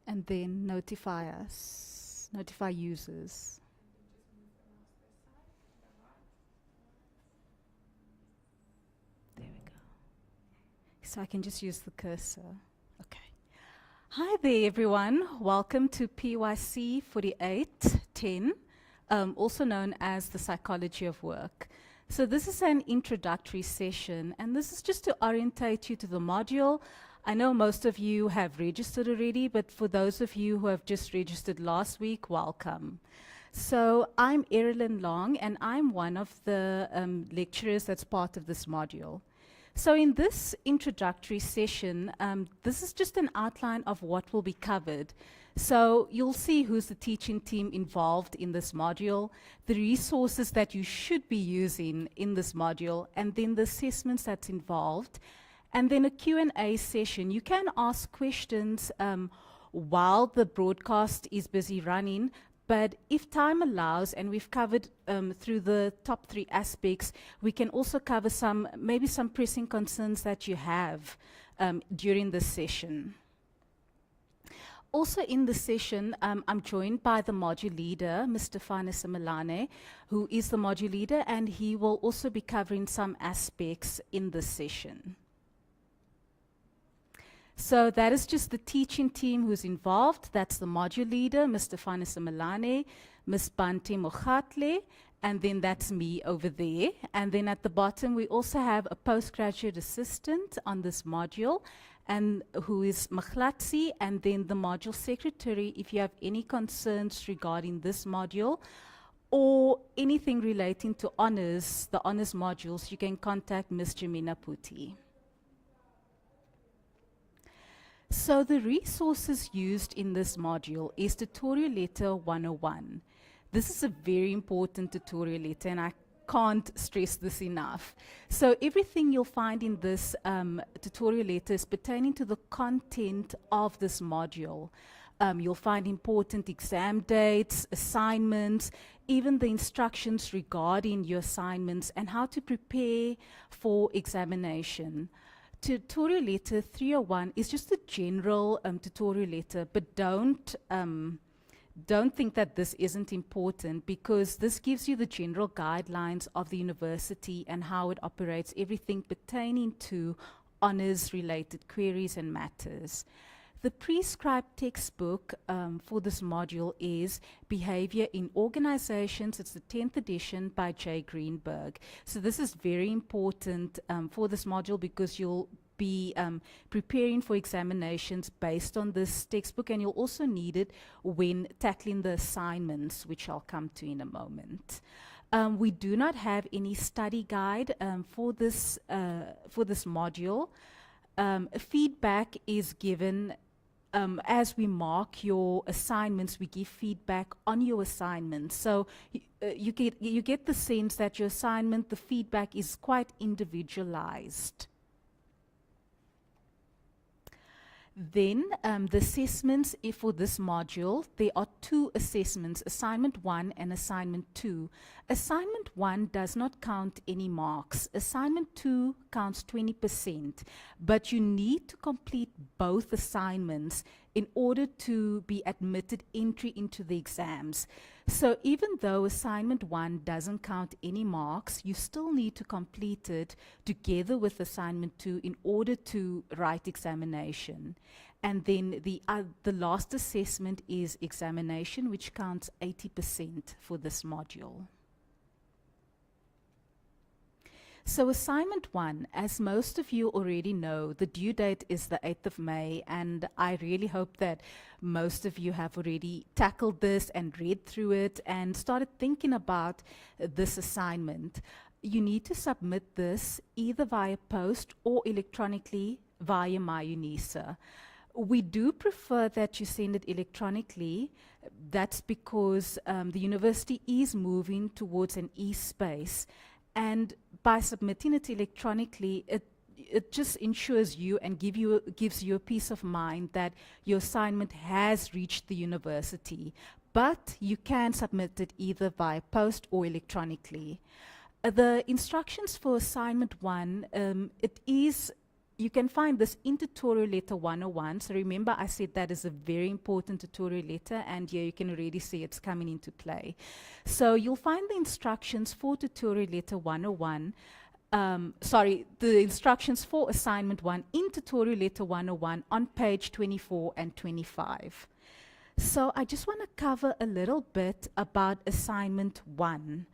and then notify us, notify users. There we go. So I can just use the cursor. Okay. Hi there, everyone. Welcome to PYC4810, also known as the Psychology of Work. So this is an introductory session, and this is just to orientate you to the module. I know most of you have registered already, but for those of you who have just registered last week, welcome. So I'm Erilyn Long, and I'm one of the lecturers that's part of this module. So in this introductory session, this is just an outline of what will be covered. So you'll see who's the teaching team involved in this module, the resources that you should be using in this module, and then the assessments that's involved, and then a Q&A session. You can ask questions while the broadcast is busy running, but if time allows, and we've covered through the top 3 aspects, we can also cover maybe some pressing concerns that you have during this session. Also in the session, I'm joined by the module leader, Mr. Simelane, who is the module leader, and he will also be covering some aspects in this session. So that is just the teaching team who's involved. That's the module leader, Mr. Simelane, Ms. Bante Mogatle, and then that's me over there. And then at the bottom, we also have a postgraduate assistant on this module, and who is Maglatsi, and then the module secretary. If you have any concerns regarding this module or anything relating to honors, the honors modules, you can contact Ms. Jamina Puti. So the resources used in this module is Tutorial Letter 101. This is a very important tutorial letter, and I can't stress this enough. So everything you'll find in this tutorial letter is pertaining to the content of this module. You'll find important exam dates, assignments, even the instructions regarding your assignments and how to prepare for examination. Tutorial letter 301 is just a general tutorial letter, but don't think that this isn't important, because this gives you the general guidelines of the university and how it operates, everything pertaining to honors-related queries and matters. The prescribed textbook for this module is Behavior in Organizations. It's the 10th edition by J. Greenberg. So this is very important for this module, because you'll be preparing for examinations based on this textbook, and you'll also need it when tackling the assignments, which I'll come to in a moment. We do not have any study guide for this module. Feedback is given as we mark your assignments. We give feedback on your assignments. So you get the sense that your assignment, the feedback is quite individualized. Then the assessments for this module, there are 2 assessments, Assignment 1 and Assignment 2. Assignment 1 does not count any marks. Assignment 2 counts 20%, but you need to complete both assignments in order to be admitted entry into the exams. So even though Assignment 1 doesn't count any marks, you still need to complete it together with Assignment 2 in order to write examination. And then the last assessment is examination, which counts 80% for this module. So Assignment 1, as most of you already know, the due date is the 8th of May, and I really hope that most of you have already tackled this and read through it and started thinking about this assignment. You need to submit this either via post or electronically via MyUnisa. We do prefer that you send it electronically. That's because the university is moving towards an e-space, and by submitting it electronically, it just ensures you and gives you a peace of mind that your assignment has reached the university. But you can submit it either via post or electronically. The instructions for Assignment 1, it is you can find this in Tutorial Letter 101. So remember, I said that is a very important tutorial letter, and here you can already see it's coming into play. So you'll find the instructions for Tutorial Letter 101, the instructions for Assignment 1 in Tutorial Letter 101 on page 24 and 25. So I just want to cover a little bit about Assignment 1.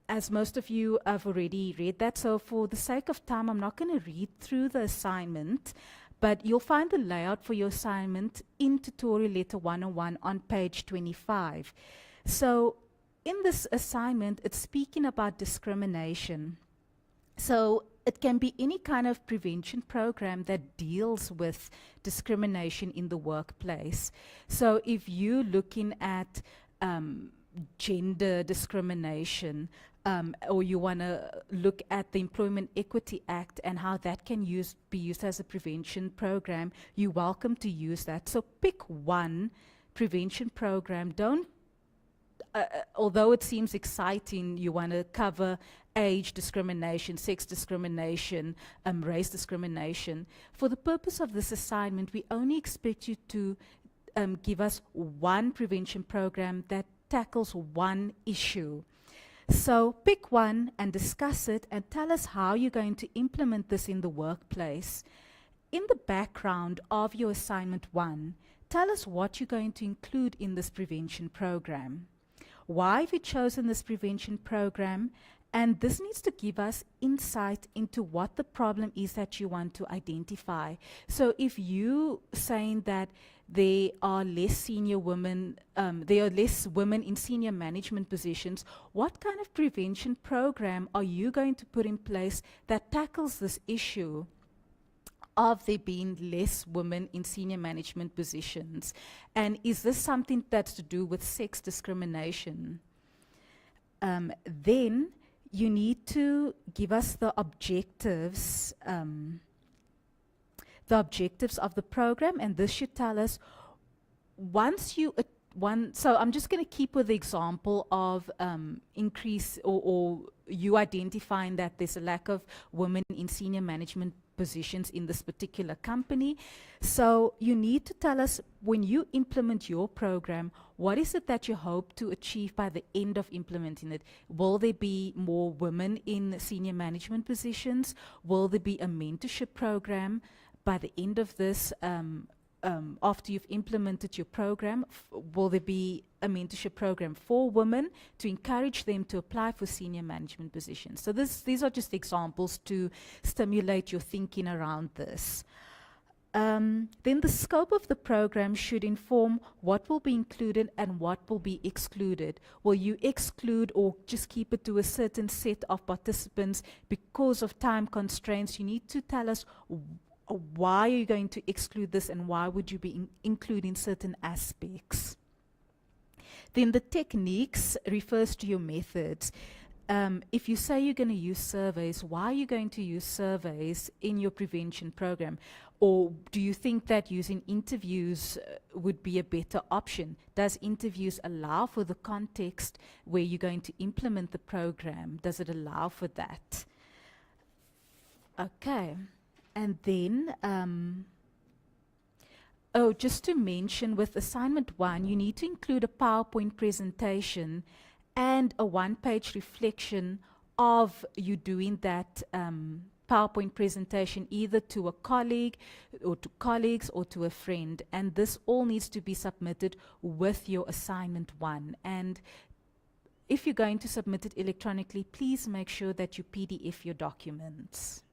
As most of you have already read that, so for the sake of time, I'm not going to read through the assignment, but you'll find the layout for your assignment in Tutorial Letter 101 on page 25. So in this assignment, it's speaking about discrimination. So it can be any kind of prevention program that deals with discrimination in the workplace. So if you're looking at gender discrimination, or you want to look at the Employment Equity Act and how that can be used as a prevention program, you're welcome to use that. So pick one prevention program. Don't, although it seems exciting, you want to cover age discrimination, sex discrimination, race discrimination. For the purpose of this assignment, we only expect you to give us one prevention program that tackles one issue. So pick one and discuss it and tell us how you're going to implement this in the workplace. In the background of your assignment 1, tell us what you're going to include in this prevention program. Why have you chosen this prevention program? And this needs to give us insight into what the problem is that you want to identify. So if you saying that there are less senior women, there are less women in senior management positions, what kind of prevention program are you going to put in place that tackles this issue of there being less women in senior management positions? And is this something that's to do with sex discrimination? Then you need to give us the objectives of the program, and this should tell us once you so I'm just going to keep with the example of increase or you identifying that there's a lack of women in senior management positions in this particular company. So you need to tell us, when you implement your program, what is it that you hope to achieve by the end of implementing it? Will there be more women in senior management positions? Will there be a mentorship program by the end of this? After you've implemented your program, will there be a mentorship program for women to encourage them to apply for senior management positions? So these are just examples to stimulate your thinking around this. Then the scope of the program should inform what will be included and what will be excluded. Will you exclude or just keep it to a certain set of participants because of time constraints? You need to tell us why are you going to exclude this and why would you be including certain aspects. Then the techniques refers to your methods. If you say you're going to use surveys, why are you going to use surveys in your prevention program? Or do you think that using interviews would be a better option? Does interviews allow for the context where you're going to implement the program? Does it allow for that? Okay. And then, just to mention, with assignment 1, you need to include a PowerPoint presentation and a one-page reflection of you doing that PowerPoint presentation either to a colleague or to colleagues or to a friend. And this all needs to be submitted with your assignment 1. And if you're going to submit it electronically, please make sure that you PDF your documents.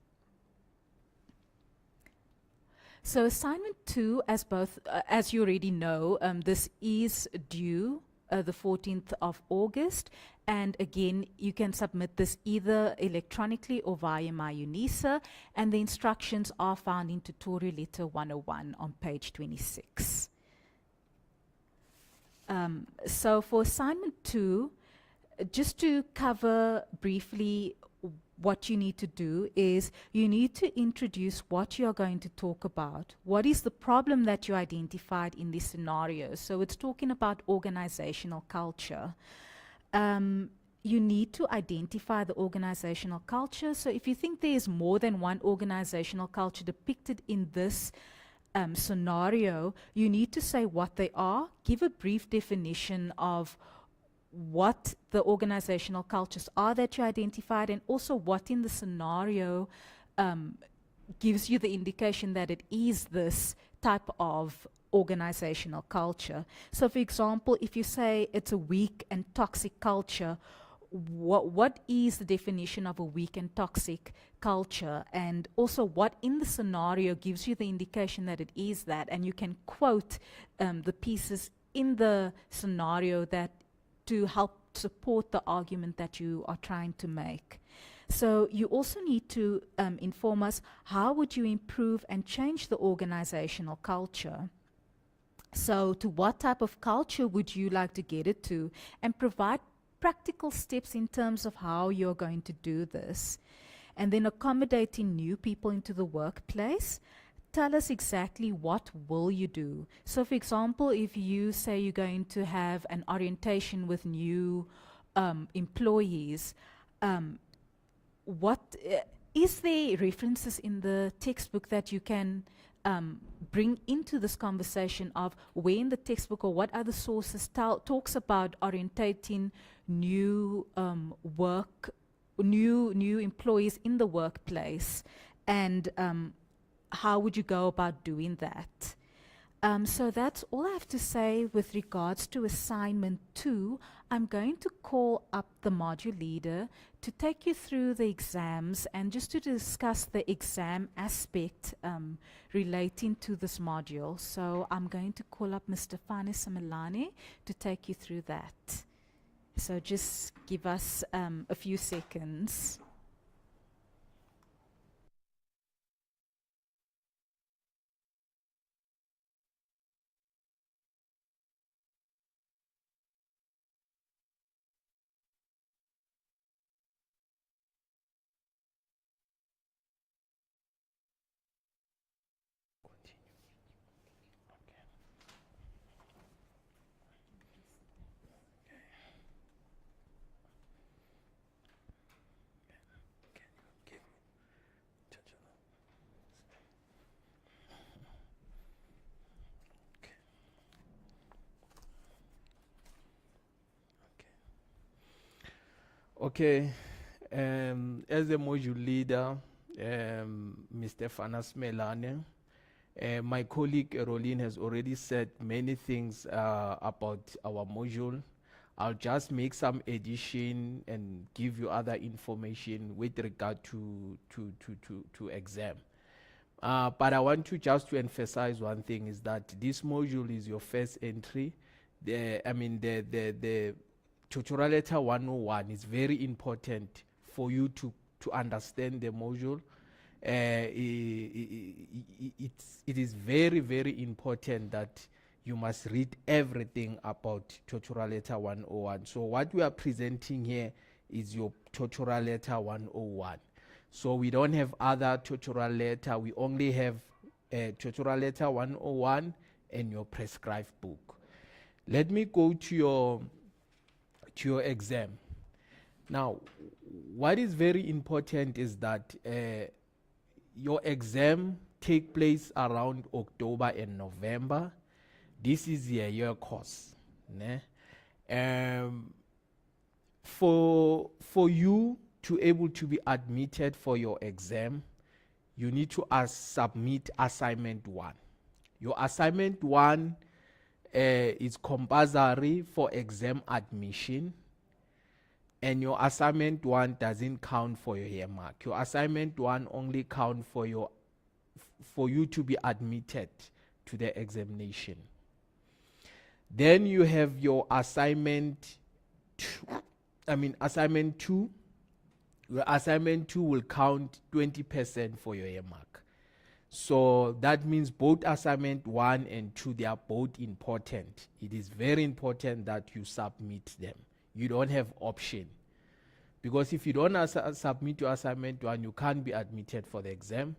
So assignment 2, as you already know, this is due the 14th of August. And again, you can submit this either electronically or via MyUnisa. And the instructions are found in Tutorial Letter 101 on page 26. So for assignment 2, just to cover briefly what you need to do is you need to introduce what you're going to talk about. What is the problem that you identified in this scenario? So it's talking about organizational culture. you need to identify the organizational culture. So if you think there is more than one organizational culture depicted in this scenario, you need to say what they are, give a brief definition of what the organizational cultures are that you identified, and also what in the scenario gives you the indication that it is this type of organizational culture. So for example, if you say it's a weak and toxic culture, what is the definition of a weak and toxic culture, and also what in the scenario gives you the indication that it is that, and you can quote the pieces in the scenario that to help support the argument that you are trying to make. So you also need to inform us, how would you improve and change the organizational culture? So to what type of culture would you like to get it to, and provide practical steps in terms of how you're going to do this. And then accommodating new people into the workplace. Tell us exactly what will you do. So for example, if you say you're going to have an orientation with new employees, is there references in the textbook that you can bring into this conversation of where in the textbook or what other sources talks about orientating new new employees in the workplace, and how would you go about doing that? So that's all I have to say with regards to assignment 2. I'm going to call up the module leader to take you through the exams and just to discuss the exam aspect relating to this module. So I'm going to call up Mr. Fane Samelani to take you through that. So just give us a few seconds. Okay, as a module leader, Mr. Fanas Melane, my colleague Rolin has already said many things about our module. I'll just make some addition and give you other information with regard to exam. But I want to just to emphasize one thing is that this module is your first entry. The tutorial letter 101 is very important for you to understand the module. It is very, very important that you must read everything about tutorial letter 101. So what we are presenting here is your tutorial letter 101. So we don't have other tutorial letter. We only have tutorial letter 101 and your prescribed book. Let me go to your exam. Now, what is very important is that your exam take place around October and November. This is a year course. Ne? For you to able to be admitted for your exam, you need to submit assignment 1. Your assignment 1 is compulsory for exam admission, and your assignment 1 doesn't count for your year mark. Your assignment 1 only count for you to be admitted to the examination. Then you have your assignment 2. Your assignment 2 will count 20% for your year mark. So that means both assignment 1 and 2, they are both important. It is very important that you submit them. You don't have option. Because if you don't submit your assignment 1, you can't be admitted for the exam.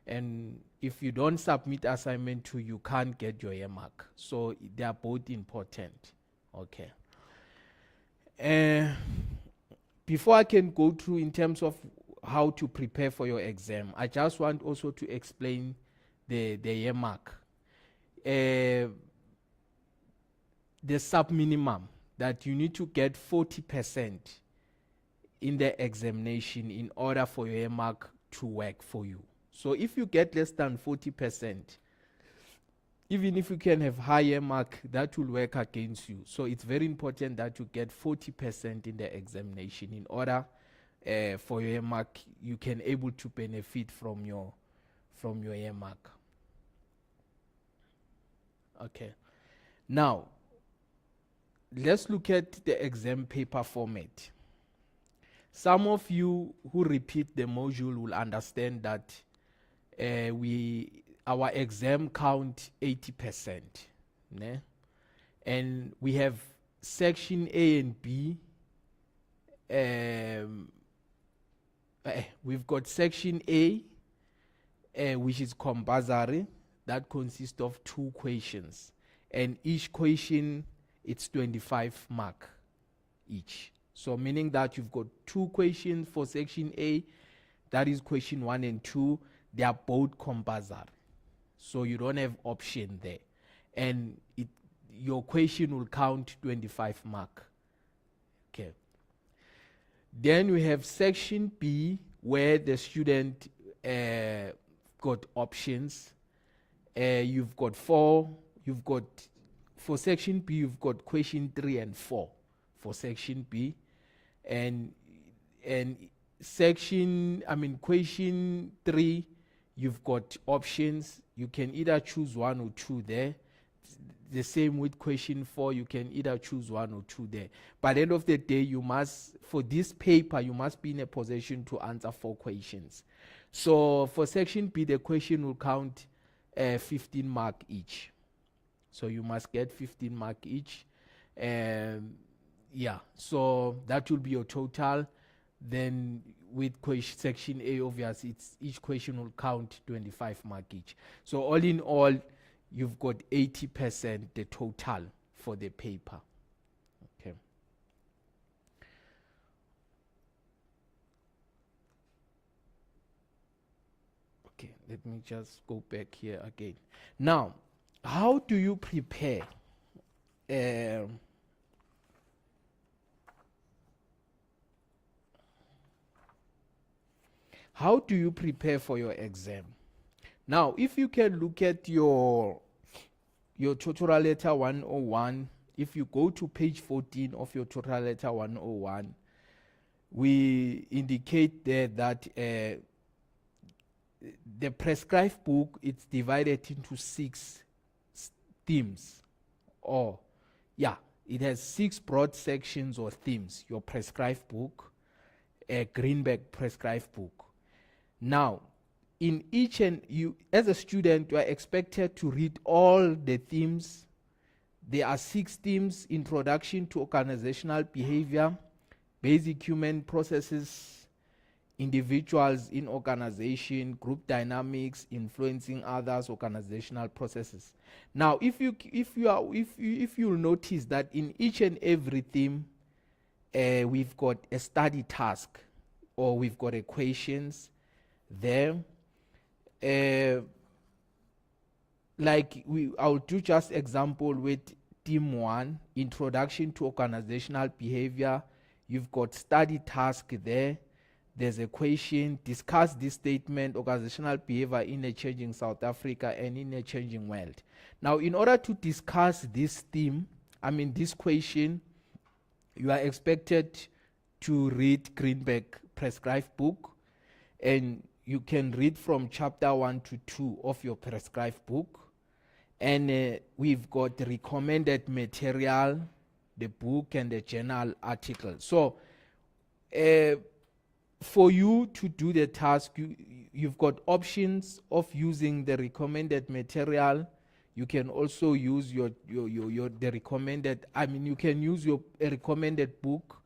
And if you don't submit assignment 2, you can't get your year mark. So they are both important. Okay. before I can go through in terms of how to prepare for your exam, I just want also to explain the year mark. The sub-minimum that you need to get 40% in the examination in order for your year mark to work for you. So if you get less than 40%, even if you can have higher mark, that will work against you. So it's very important that you get 40% in the examination in order for your year mark, you can able to benefit from your year mark. Okay. Now, let's look at the exam paper format. Some of you who repeat the module will understand that our exam count 80%, né? And we have section A and B. We've got section A, which is compulsory, that consists of 2 questions, and each question it's 25 mark each. So meaning that you've got 2 questions for section A, that is question 1 and 2, they are both compulsory. So you don't have option there. And your question will count 25 mark. Okay. Then we have section B, where the student got options. For section B, you've got question 3 and 4 for section B. And question 3, you've got options. You can either choose 1 or 2 there. The same with question 4, you can either choose 1 or 2 there. By the end of the day, for this paper, you must be in a position to answer 4 questions. So for section B, the question will count 15 mark each. So you must get 15 mark each. So that will be your total. Then with section A, obviously, each question will count 25 mark each. So all in all, you've got 80% the total for the paper. Okay. Okay, let me just go back here again. Now, how do you prepare? How do you prepare for your exam? Now, if you can look at your tutorial letter 101, if you go to page 14 of your tutorial letter 101, we indicate there that the prescribed book, it's divided into 6 themes. It has 6 broad sections or themes. Your prescribed book, a Greenberg prescribed book. Now, in each as a student, you are expected to read all the themes. There are 6 themes: introduction to organizational behavior, basic human processes, individuals in organization, group dynamics, influencing others, organizational processes. Now, if you'll notice that in each and every theme, we've got a study task, or we've got equations there. I'll do just example with theme 1, introduction to organizational behavior. You've got study task there. There's a question: discuss this statement, organizational behavior in a changing South Africa and in a changing world. Now, in order to discuss this theme, this question, you are expected to read Greenberg prescribed book, and you can read from chapter 1 to 2 of your prescribed book. And we've got the recommended material, the book, and the journal article. So for you to do the task, you've got options of using the recommended material. You can also use the recommended, you can use a recommended book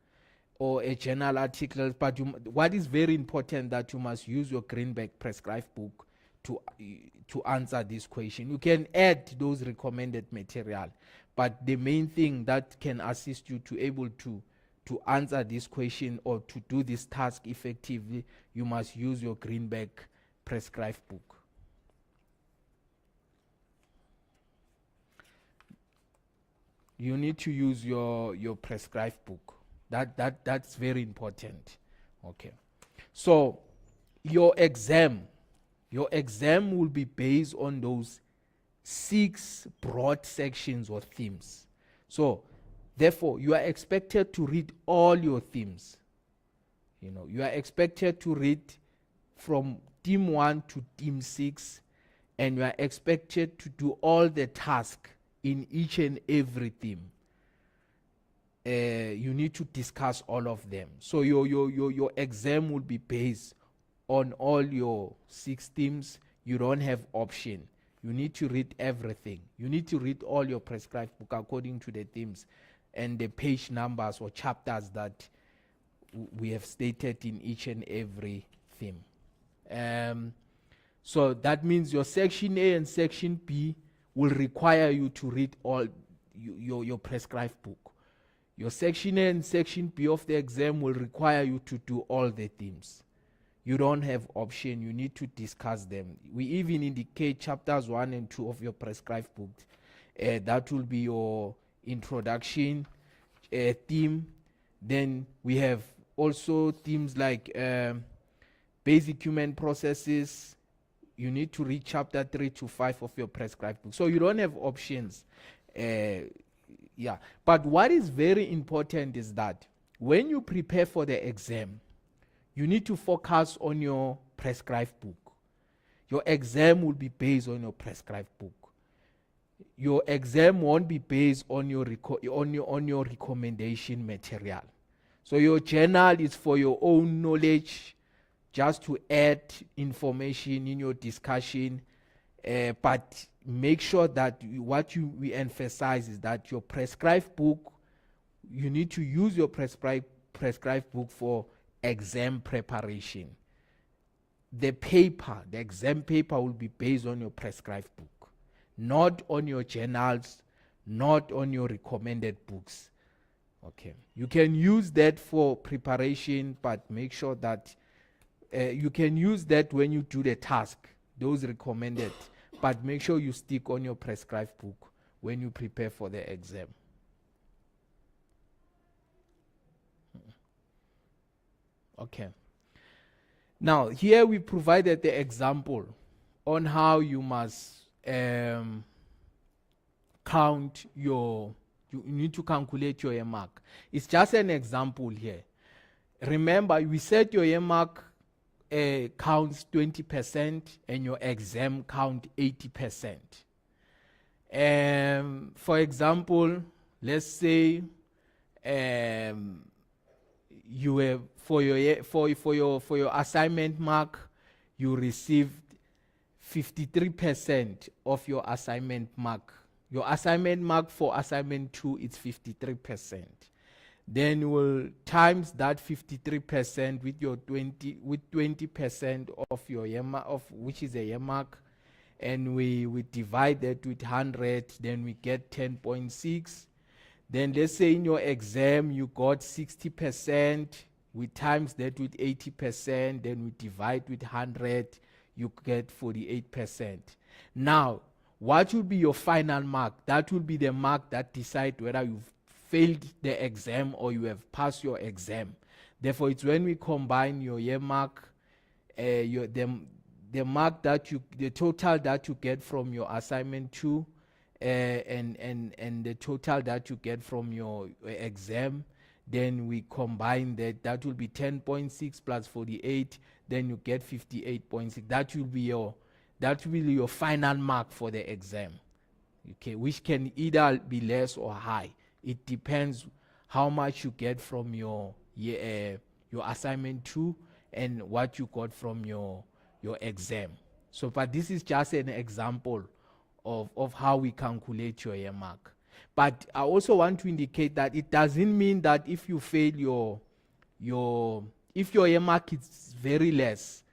or a journal article, but what is very important that you must use your Greenberg prescribed book to answer this question. You can add those recommended material, but the main thing that can assist you to able to to answer this question or to do this task effectively, you must use your Greenberg prescribed book. You need to use your prescribed book. That's very important. Okay. So your exam will be based on those 6 broad sections or themes. So therefore, you are expected to read all your themes. You are expected to read from theme 1 to theme 6, and you are expected to do all the tasks in each and every theme. You need to discuss all of them. So your exam will be based on all your 6 themes. You don't have option. You need to read everything. You need to read all your prescribed book according to the themes and the page numbers or chapters that we have stated in each and every theme. So that means your section A and section B will require you to read all your prescribed book. Your section A and section B of the exam will require you to do all the themes. You don't have option. You need to discuss them. We even indicate chapters 1 and 2 of your prescribed book. That will be your introduction theme. Then we have also themes like basic human processes. You need to read chapter 3 to 5 of your prescribed book. So you don't have options. But what is very important is that when you prepare for the exam, you need to focus on your prescribed book. Your exam will be based on your prescribed book. Your exam won't be based on your recommendation material. So your journal is for your own knowledge, just to add information in your discussion. But make sure that we emphasize is that your prescribed book, you need to use your prescribed book for exam preparation. The exam paper will be based on your prescribed book, not on your journals, not on your recommended books. Okay. You can use that for preparation, but make sure that you can use that when you do the task, those recommended, but make sure you stick on your prescribed book when you prepare for the exam. Okay. Now, here we provided the example on how you must you need to calculate your mark. It's just an example here. Remember, we said your mark counts 20% and your exam count 80%. For example, let's say you have for your assignment mark, you received 53% of your assignment mark. Your assignment mark for assignment 2 is 53%. Then you will times that 53% with 20% of your year mark, of which is a year mark, and we divide that with 100, then we get 10.6. Then let's say in your exam you got 60%, we times that with 80%, then we divide with 100, you get 48%. Now, what will be your final mark? That will be the mark that decides whether you've failed the exam or you have passed your exam. Therefore, it's when we combine your year mark, the mark that the total that you get from your assignment 2, and the total that you get from your exam, then we combine that. That will be 10.6 plus 48. Then you get 58.6. That will be your final mark for the exam. Okay, which can either be less or high. It depends how much you get from your assignment 2 and what you got from your exam. So, but this is just an example of how we calculate your year mark. But I also want to indicate that it doesn't mean that if you fail if your year mark is very less,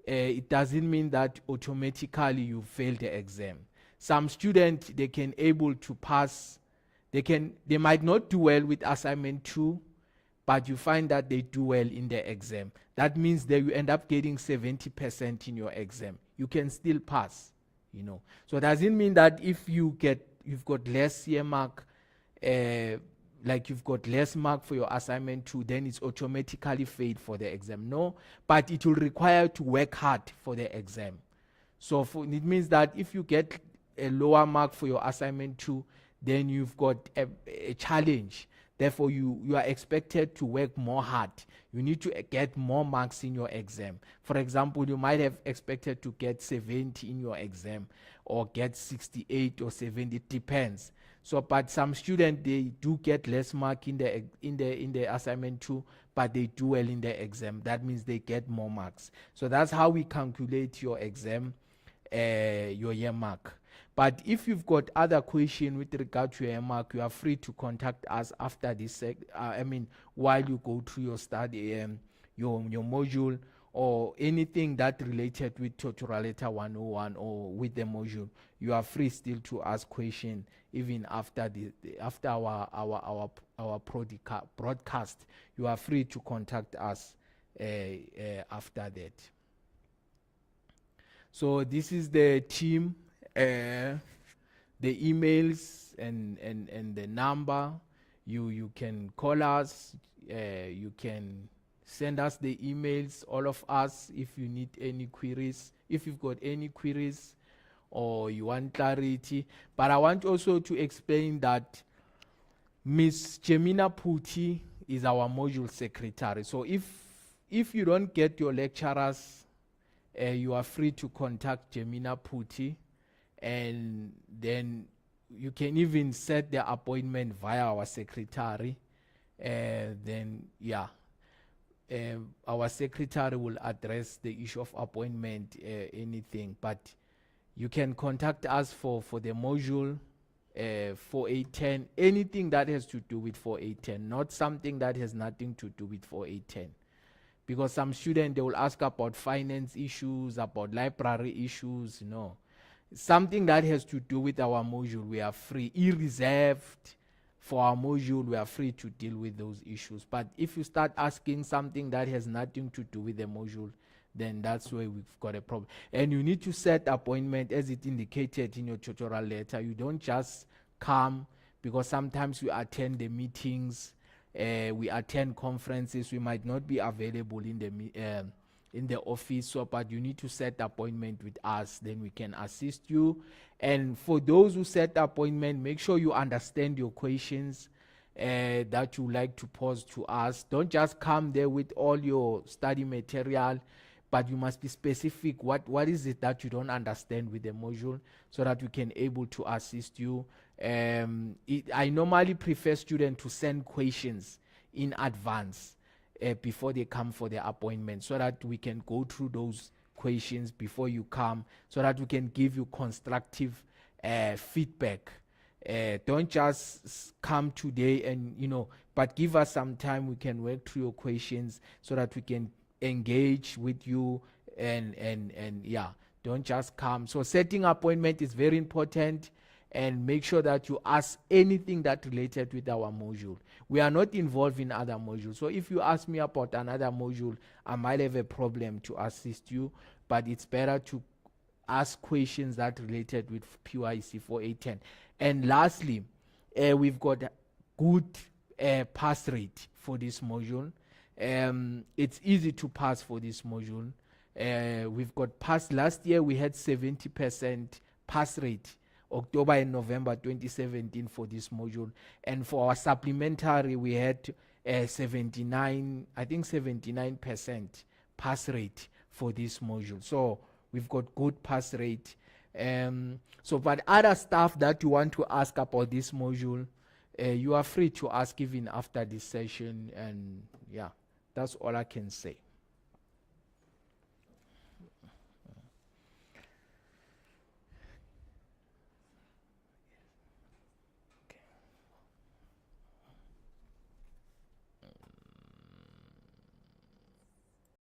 it doesn't mean that automatically you fail the exam. Some students, they can able to pass. They might not do well with assignment 2, but you find that they do well in the exam. That means that you end up getting 70% in your exam. You can still pass, you know. So does it mean that if you've got less year mark, like you've got less mark for your assignment 2, then it's automatically failed for the exam? No, but it will require you to work hard for the exam. So it means that if you get a lower mark for your assignment 2, then you've got a challenge. Therefore, you are expected to work more hard. You need to get more marks in your exam. For example, you might have expected to get 70 in your exam, or get 68 or 70. It depends. So, but some students, they do get less mark in the assignment 2, but they do well in the exam. That means they get more marks. So that's how we calculate your exam, your year mark. But if you've got other question with regard to your mark, you are free to contact us after this. While you go through your study, your module, or anything that related with Tutorial Letter 101 or with the module, you are free still to ask question even after after our broadcast. You are free to contact us after that. So this is the team. The emails and the number. You can call us, you can send us the emails, all of us, if you need any queries, if you've got any queries or you want clarity. But I want also to explain that Miss Jemina Puti is our module secretary. So if you don't get your lecturers, you are free to contact Jemina Puti, and then you can even set the appointment via our secretary. Our secretary will address the issue of appointment, anything. But you can contact us for the module 4810, anything that has to do with 4810, not something that has nothing to do with 4810. Because some students, they will ask about finance issues, about library issues. No, something that has to do with our module, we are free, reserved for our module, we are free to deal with those issues. But if you start asking something that has nothing to do with the module, then that's where we've got a problem. And you need to set appointment as it indicated in your tutorial letter. You don't just come, because sometimes we attend the meetings, we attend conferences, we might not be available in the office. So, but you need to set appointment with us, then we can assist you. And for those who set appointment, make sure you understand your questions that you like to pose to us. Don't just come there with all your study material, but you must be specific. What is it that you don't understand with the module, so that we can able to assist you. I normally prefer students to send questions in advance before they come for the appointment, so that we can go through those questions before you come, so that we can give you constructive feedback. Don't just come today and but give us some time. We can work through your questions so that we can engage with you, and don't just come. So setting appointment is very important, and make sure that you ask anything that related with our module. We are not involved in other modules. So if you ask me about another module, I might have a problem to assist you, but it's better to ask questions that related with PYC4810. And lastly, we've got good pass rate for this module. It's easy to pass for this module. We've got pass. Last year we had 70% pass rate, October and November 2017, for this module. And for our supplementary, we had 79% pass rate for this module. So we've got good pass rate. But other stuff that you want to ask about this module, you are free to ask even after this session. And that's all I can say.